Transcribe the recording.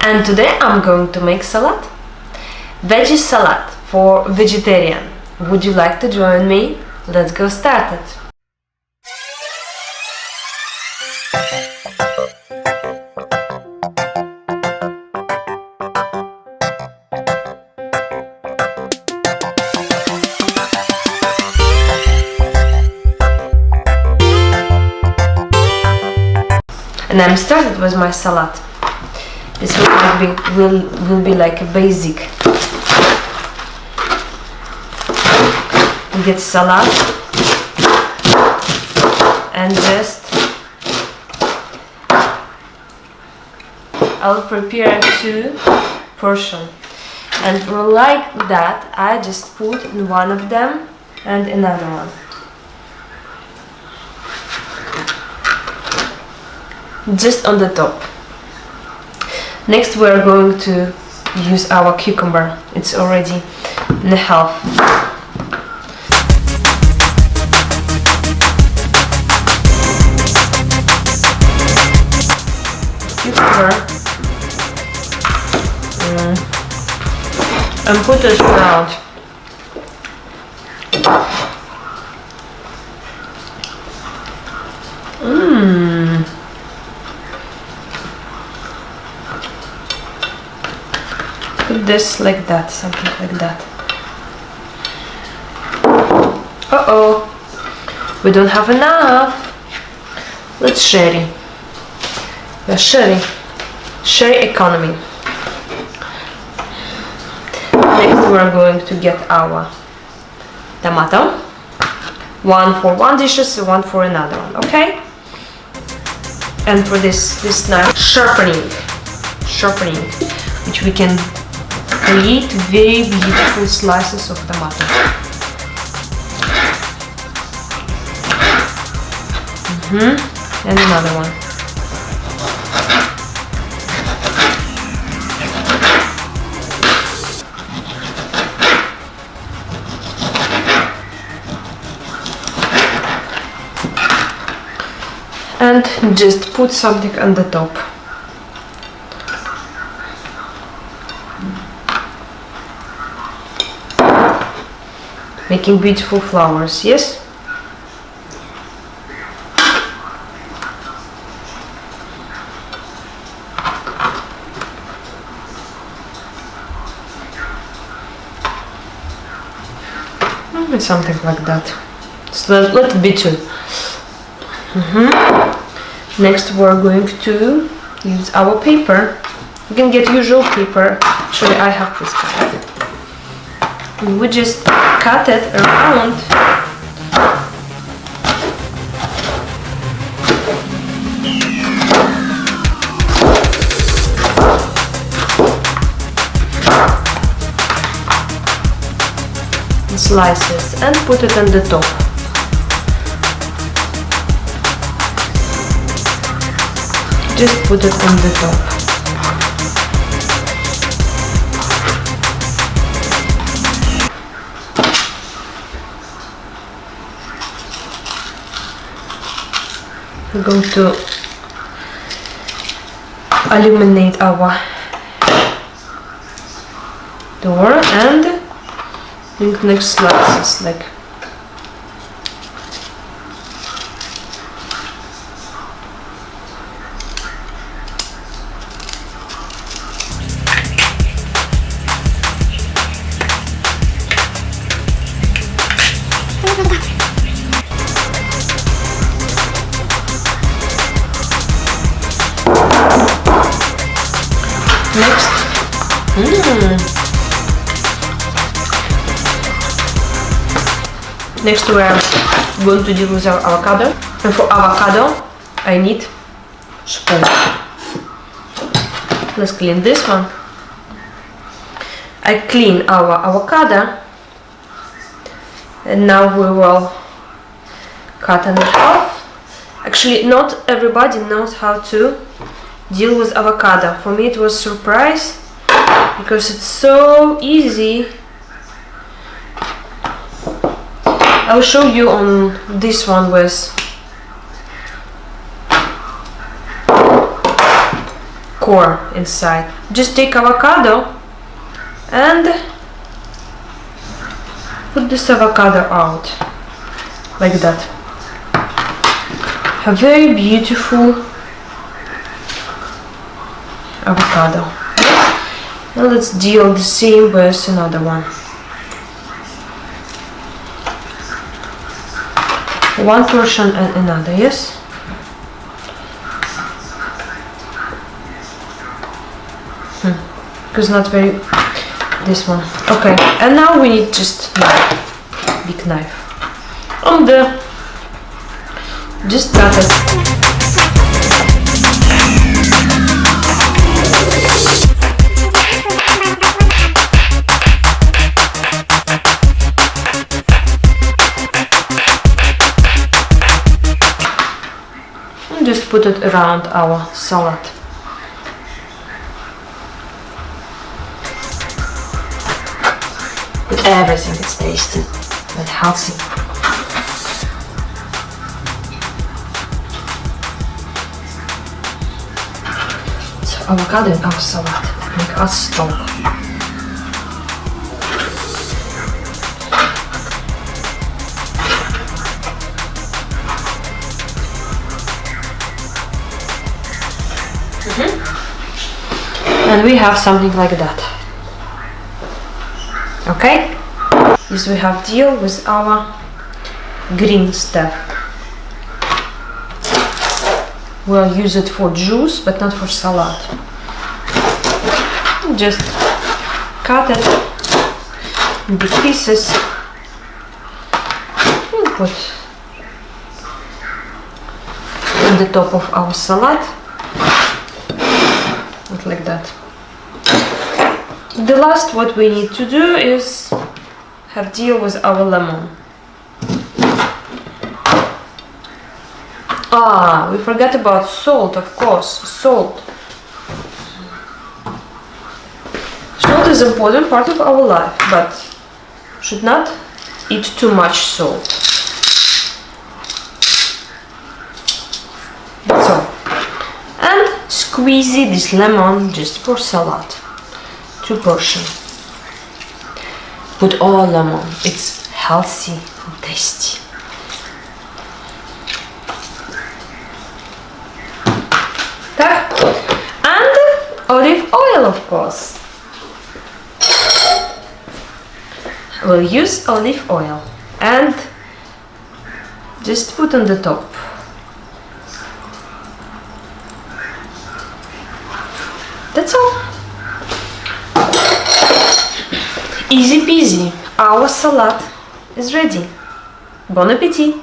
And today I'm going to make salad. Veggie salad for vegetarian. Would you like to join me? Let's go start it. And I'm started with my salad. This will be like a basic. We get salad and just I'll prepare 2 portions, and like that I just put in one of them and another one. Just on the top. Next we are going to use our cucumber. It's already in the half. Cucumber. And put it around. Put this like that, something like that. Uh-oh, we don't have enough. Let's share it. We're sharing economy. Next we're going to get our tomato. One for one dishes, one for another one, okay? And for this knife, sharpening, which we can create very beautiful slices of tomato. And another one. And just put something on the top. Making beautiful flowers, yes? Something like that. So let it be 2. Next we're going to use our paper. You can get usual paper. Actually I have this kind. And we just cut it around. In slices and put it on the top. Just put it on the top. We're going to illuminate our door and make next slices like next. Next we are going to deal with our avocado. And for avocado I need spoon. Let's clean this one. I clean our avocado and now we will cut it off. Actually not everybody knows how to deal with avocado. For me it was a surprise because it's so easy. I'll show you on this one with core inside. Just take avocado and put this avocado out like that. A very beautiful avocado. Now let's deal the same with another one. One portion and another, yes? Because not very, this one. Okay, and now we need just knife, big knife. On the, just cut it. And just put it around our salad. With everything, it's tasty and healthy. So avocado in our salad make us strong. And we have something like that. Okay? This we have deal with our green stuff. We'll use it for juice, but not for salad. Just cut it in big pieces and put on the top of our salad. Like that. The last what we need to do is have deal with our lemon. We forgot about salt, of course. Salt. Salt is an important part of our life, but should not eat too much salt. That's all. And squeeze this lemon just for salad. 2 portions. Put all lemon. It's healthy and tasty. Так. And olive oil, of course. We'll use olive oil and just put on the top. That's all. Easy peasy. Our salad is ready. Bon appetit!